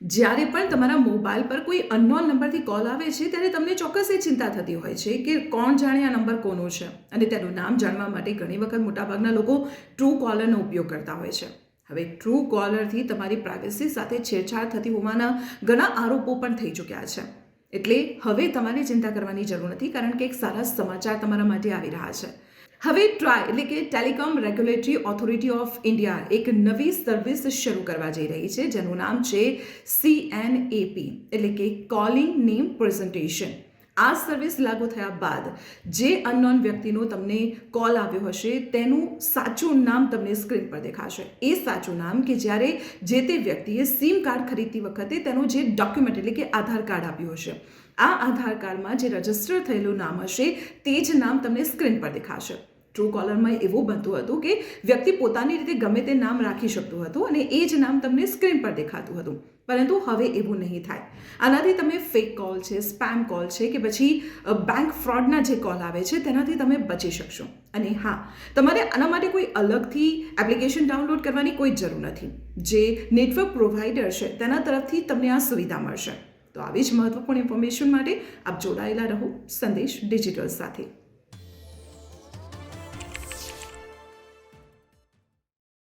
જ્યારે પણ તમારા મોબાઈલ પર કોઈ અનનોન નંબરથી કોલ આવે છે ત્યારે તમને ચોક્કસ એ ચિંતા થતી હોય છે કે કોણ જાણે આ નંબર કોનો છે, અને તેનું નામ જાણવા માટે ઘણી વખત મોટાભાગના લોકો ટ્રુ કોલરનો ઉપયોગ કરતા હોય છે. હવે ટ્રુ કોલરથી તમારી પ્રાઇવસી સાથે છેડછાડ થતી હોવાના ઘણા આરોપો પણ થઈ ચૂક્યા છે. એટલે હવે તમારે ચિંતા કરવાની જરૂર નથી, કારણ કે એક સારા સમાચાર તમારા માટે આવી રહ્યા છે. હવે ટ્રાય એટલે કે telecom regulatory authority of India એક નવી સર્વિસ શરૂ કરવા જઈ રહી છે, જેનું નામ છે CNAP એટલે કે કોલિંગ નેમ પ્રેઝન્ટેશન. આ સર્વિસ લાગુ થયા બાદ જે અનનોન વ્યક્તિનો તમને કોલ આવ્યો હશે તેનું સાચું નામ તમને સ્ક્રીન પર દેખાશે. એ સાચું નામ કે જ્યારે જે તે વ્યક્તિએ સિમ કાર્ડ ખરીદતી વખતે તેનું જે ડોક્યુમેન્ટ એટલે કે આધાર કાર્ડ આપ્યું હશે, આ આધાર કાર્ડમાં જે રજિસ્ટર થયેલું નામ હશે તે જ નામ તમને સ્ક્રીન પર દેખાશે. ટ્રુ કોલરમાં એવું બનતું હતું કે વ્યક્તિ પોતાની રીતે ગમે તે નામ રાખી શકતું હતું અને એ જ નામ તમને સ્ક્રીન પર દેખાતું હતું, પરંતુ હવે એવું નહીં થાય. આનાથી તમે ફેક કોલ છે, સ્પેમ કોલ છે કે પછી બેંક ફ્રોડના જે કોલ આવે છે તેનાથી તમે બચી શકશો. અને હા, તમારે આના માટે કોઈ અલગથી એપ્લિકેશન ડાઉનલોડ કરવાની કોઈ જરૂર નથી. જે નેટવર્ક પ્રોવાઈડર છે તેના તરફથી તમને આ સુવિધા મળશે. તો આવી જ મહત્વપૂર્ણ ઇન્ફોર્મેશન માટે આપ જોડાયેલા રહો સંદેશ ડિજિટલ સાથે.